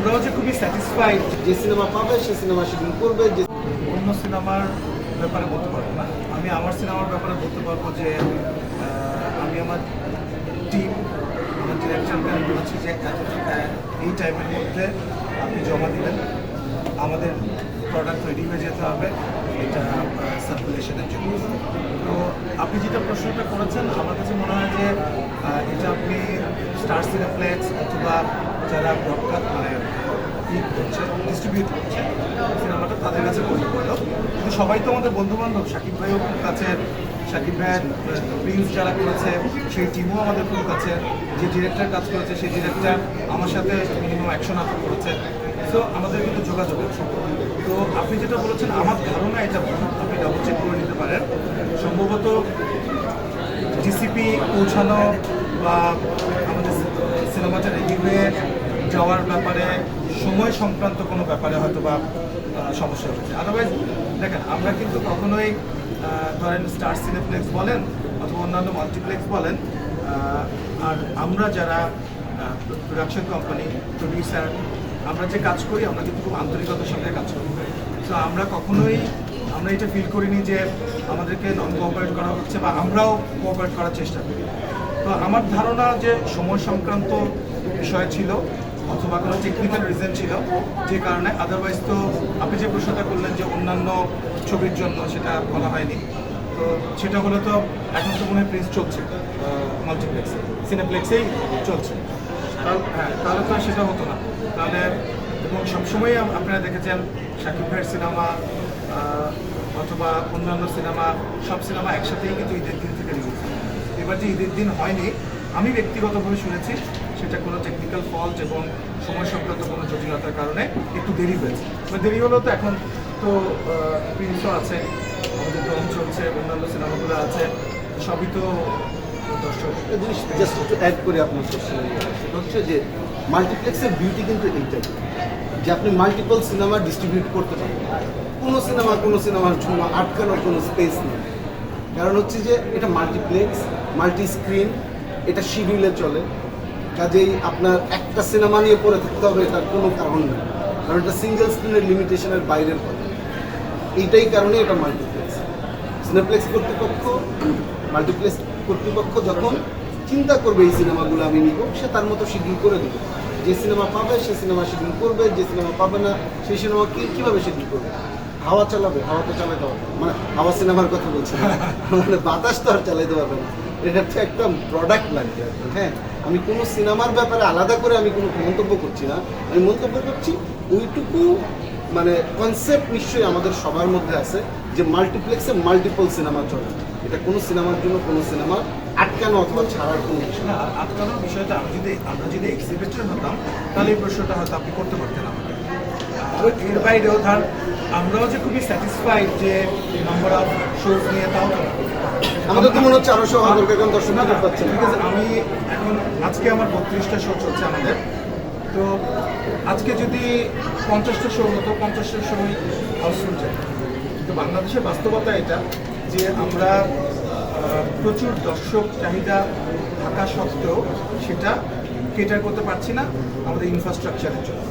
আমরাও যে খুবই স্যাটিসফাইড যে সিনেমা পাবে সে সিনেমা শিডিউল করবে, যে অন্য সিনেমার ব্যাপারে বলতে পারবো না। আমি আমার সিনেমার ব্যাপারে বলতে পারবো যে আমি আমার টিম, আমার ডিরেক্টরকে আমি বলেছি যে এই টাইমের মধ্যে আপনি জমা দিবেন, আমাদের প্রোডাক্ট রেডি হয়ে যেতে হবে এটা সার্কুলেশনের জন্য। তো আপনি যেটা প্রশ্নটা করেছেন আমার কাছে মনে হয় যে এটা আপনি স্টার সিনেপ্লেক্স অথবা যারা ব্রডকাস্ট মানে করছে, ডিস্ট্রিবিউট করছে সিনেমাটা, তাদের কাছে করতে পারলো। কিন্তু সবাই তো আমাদের বন্ধুবান্ধব, শাকিব ভাইও খুব কাছের, শাকিব ভাইয়ের প্রিন্স যারা করেছে সেই টিমও আমাদের খুব কাছের, যে ডিরেক্টর কাজ করেছে সেই ডিরেক্টর আমার সাথে মিনিমাম 100 নাটক করেছে। সো আমাদের কিন্তু যোগাযোগ আছে। তো আপনি যেটা বলেছেন আমার ধারণা এটা আপনি ডাবল চেক করে নিতে পারেন। সম্ভবত ডিসিপি পৌঁছানো বা আমাদের সিনেমাটা রেডি হয়ে যাওয়ার ব্যাপারে সময় সংক্রান্ত কোনো ব্যাপারে হয়তো বা সমস্যা হয়েছে। আদারওয়াইজ দেখেন, আমরা কিন্তু কখনোই ধরেন স্টার সিনেপ্লেক্স বলেন অথবা অন্যান্য মাল্টিপ্লেক্স বলেন, আর আমরা যারা প্রোডাকশন কোম্পানি, প্রডিউসার, আমরা যে কাজ করি আমরা কিন্তু খুব আন্তরিকতার সঙ্গে কাজ করি। তো আমরা কখনোই আমরা এটা ফিল করিনি যে আমাদেরকে নন কোঅপারেট করা হচ্ছে বা আমরাও কোঅপারেট করার চেষ্টা করি। তো আমার ধারণা যে সময় সংক্রান্ত বিষয় ছিল অথবা কোনো টেকনিক্যাল রিজন ছিল যে কারণে, আদারওয়াইজ তো আপনি যে প্রশ্নটা করলেন যে অন্যান্য ছবির জন্য সেটা বলা হয়নি। তো সেটা হলে তো এখন তো মনে হয় প্রিন্স চলছে মাল্টিপ্লেক্সে, সিনেপ্লেক্সেই চলছে। হ্যাঁ, তাহলে তো সেটা হতো না তাহলে। এবং সবসময়ই আপনারা দেখেছেন শাকিব ভাইয়ের সিনেমা অথবা অন্যান্য সিনেমা, সব সিনেমা একসাথেই কিন্তু ঈদের দিন থেকে রিলিজ হয়। এবার যে ঈদের দিন হয়নি, আমি ব্যক্তিগতভাবে শুনেছি সেটা কোনো টেকনিক্যাল ফল্ট এবং সময় সংক্রান্ত কোনো জটিলতার কারণে একটু দেরি হয়েছে। দেরি হলেও তো এখন তো প্রিন্সও আছে, আমাদের ড্রোন চলছে, অন্যান্য সিনেমাগুলো আছে, সবই তো দর্শক। জাস্ট একটু অ্যাড করে আপনার কোশ্চেন, সেটা হচ্ছে যে মাল্টিপ্লেক্সের বিউটি কিন্তু এইটাই যে আপনি মাল্টিপল সিনেমা ডিস্ট্রিবিউট করতে পারেন। কোনো সিনেমার জন্য আটকানোর কোনো স্পেস নেই। কারণ হচ্ছে যে এটা মাল্টিপ্লেক্স, মাল্টি স্ক্রিন, এটা শিডিউলে চলে। কাজেই আপনার একটা সিনেমা নিয়ে পড়ে থাকতে হবে এটার কোনো কারণ নেই, কারণ এটা সিঙ্গেল স্ক্রিনের লিমিটেশনের বাইরের কথা। এইটাই কারণে এটা মাল্টিপ্লেক্স। সিনেপ্লেক্স কর্তৃপক্ষ যখন চিন্তা করবে এই সিনেমাগুলো আমি নিব, সে তার মতো শিডিউল করে দেবে। যে সিনেমা পাবে সে সিনেমা শিডিউল করবে, যে সিনেমা পাবে না সেই সিনেমা কীভাবে শিডিউল করবে? হাওয়া চালাবে? হাওয়া তো চালাতে পারবে মানে হাওয়া সিনেমার কথা বলছি না, মানে বাতাস তো আর চালাতে পারবে না। এটা তো একটা প্রোডাক্ট লাগবে। হ্যাঁ, আমি কোনো সিনেমার ব্যাপারে আলাদা করে আমি কোনো মন্তব্য করছি না, আমি মন্তব্য করছি ওইটুকু মানে কনসেপ্ট নিশ্চয়ই আমাদের সবার মধ্যে আছে যে মাল্টিপ্লেক্সে মাল্টিপল সিনেমা চলে। এটা কোনো সিনেমার জন্য কোনো সিনেমা আটকানো অথবা ছাড়ার কোনো বিষয় না। আটকানোর বিষয়টা আমরা যদি এক্সিবিটর হতাম তাহলে এই প্রশ্নটা হয়তো আপনি করতে পারতেন আমাকে। আর এর বাইরেও ধর আমরাও যে খুবই স্যাটিসফাইড যে নাম্বার অফ শোজ নিয়ে, তাও তো আমাদের তো মনে হচ্ছে আরো সব এখন দর্শক পাচ্ছে। ঠিক আছে, আমি এখন আজকে আমার 32টা শো চলছে আমাদের। তো আজকে যদি 50টা শো হতো, 50টার সময় হাউসফুল যায়। তো বাংলাদেশের বাস্তবতা এটা যে আমরা প্রচুর দর্শক চাহিদা থাকা সত্ত্বেও সেটা কেটার করতে পারছি না আমাদের ইনফ্রাস্ট্রাকচারের জন্য।